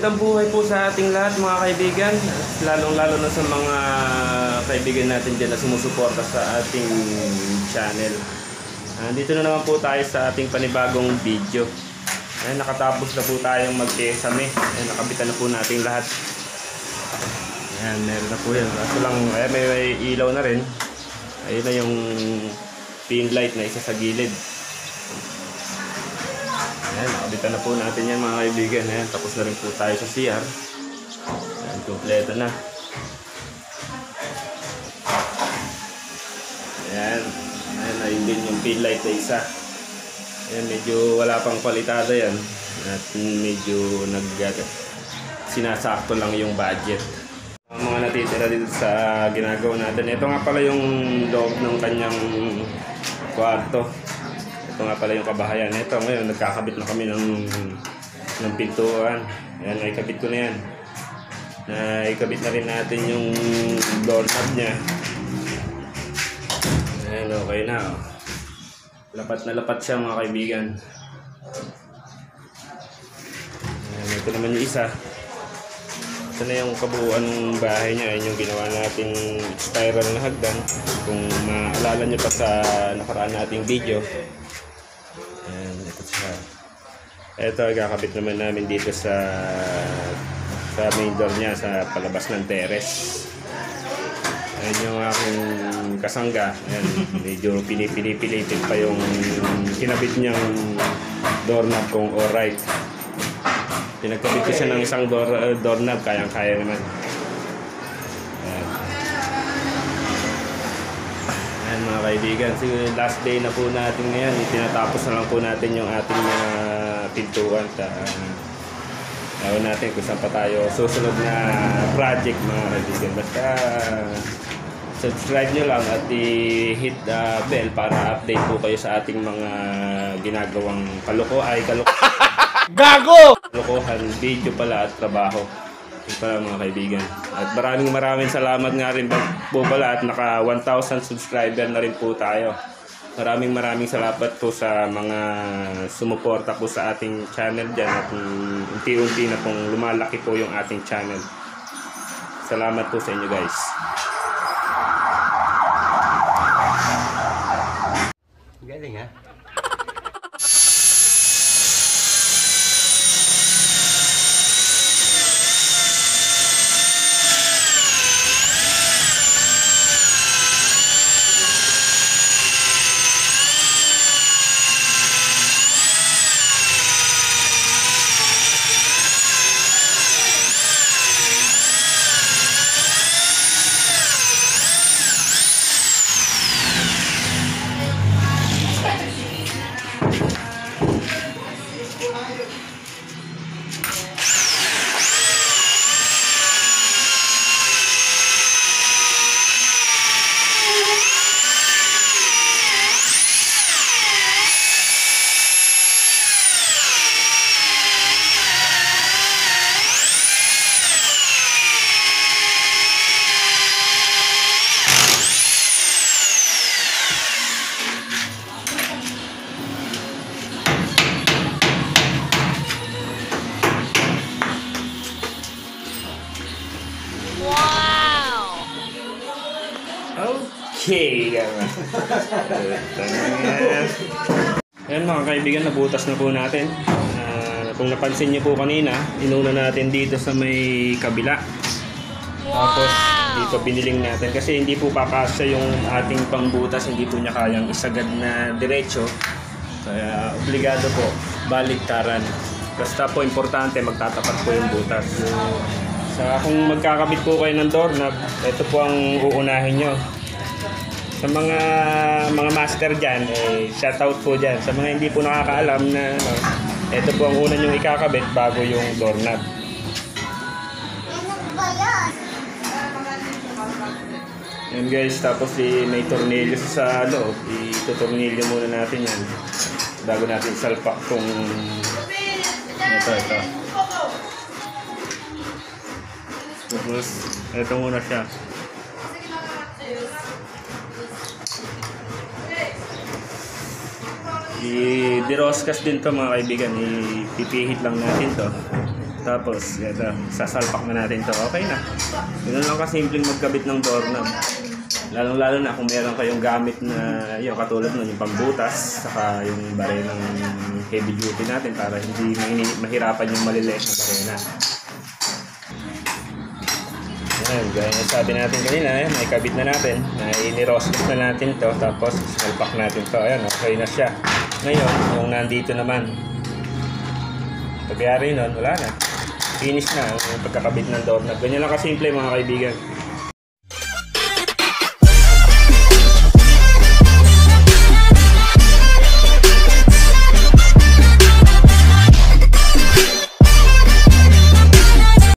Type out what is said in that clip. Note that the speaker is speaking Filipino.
Magandang buhay po sa ating lahat mga kaibigan, lalong-lalo na sa mga kaibigan natin dyan na sumusuporta sa ating channel. Dito na naman po tayo sa ating panibagong video. Nakatapos na po tayong magkesame. Nakabitan na po natin lahat. Ayan, meron na po yan. Kaso lang, may ilaw na rin. Ayun na yung pin light na isa sa gilid. Ayan, nakabitan na po natin yan mga kaibigan. Ayan, tapos na rin po tayo sa CR. Ayan, kompleto na. Ayan, ayan, ayun din yung pin light na isa. Ayan, medyo wala pang palitada yan. At medyo sinasakto lang yung budget. Ang mga natitira dito sa ginagawa natin. Ito nga pala yung loob ng kanyang kwarto. Ito nga pala yung kabahayan. Ito ngayon, nagkakabit na kami ng pintuan. Ayan, naikabit ko na yan. Naikabit na rin natin yung doorknob niya. Ayan, okay na. Lapat na lapat siya mga kaibigan. Ayan, ito naman yung isa. Ito na yung kabuuan ng bahay niya. Ayan yung ginawa nating spiral na hagdan. Kung maalala nyo pa sa nakaraan nating video. Ayan, ito siya. Ito, kakabit naman namin dito sa main door niya, sa palabas ng terrace. Ayan yung aking kasangga. Ayan, medyo pinipilitin pa yung kinabit niyang doorknob kung alright. Pinagkabit ko siya ng isang doorknob, kayang-kaya naman. Ayan. Ayan mga kaibigan, last day na po natin ngayon. Tinatapos na lang po natin yung ating pintuan. Ewan natin kung saan pa tayo susunod na project mga kaibigan. Basta subscribe nyo lang at i-hit the bell para update po kayo sa ating mga ginagawang kalokohan, video pala at trabaho. Ito pala mga kaibigan. At maraming salamat nga rin po pala at naka 1,000 subscriber na rin po tayo. Maraming salamat po sa mga sumuporta po sa ating channel dyan at unti-unti na pong lumalaki po yung ating channel. Salamat po sa inyo guys. Galing ha? Okay. Ayan mga kaibigan, nabutas na po natin. Kung napansin nyo po kanina, inuna natin dito sa may kabila. Tapos dito biniling natin kasi hindi po kakasya yung ating pangbutas, hindi po niya kayang isagad na diretso. Kaya obligado po baliktaran. Basta po importante magtatapat po yung butas. Kung magkakabit po kayo ng doorknob, ito po ang uunahin nyo. Sa mga master dyan, shoutout po dyan. Sa mga hindi po nakakaalam na ito po ang una nyong ikakabit bago yung doorknob. Yan guys, tapos may tornilyo sa loob. Itutornilyo muna natin yan bago natin salpak kung ito. Tapos ito muna siya. I-diroskas din to mga kaibigan, ipipihit lang natin to. Tapos, ito, sasalpak na natin to. Okay na. Ganun lang kasimpleng magkabit ng doorknob. Lalong-lalo na kung meron kayong gamit na yung katulad nun, yung pambutas, saka yung barenang heavy duty natin para hindi mahirapan yung maliliit na barena. Ayan, gaya na sabi natin kanina, may kabit na natin. Iniroscos na natin to, tapos sinalpak natin to. Ayan, okay na siya. Ngayon, yung nandito naman, pagyari nun, wala na. Finish na yung pagkakabit ng doorknob. Ganyan lang kasimple mga kaibigan.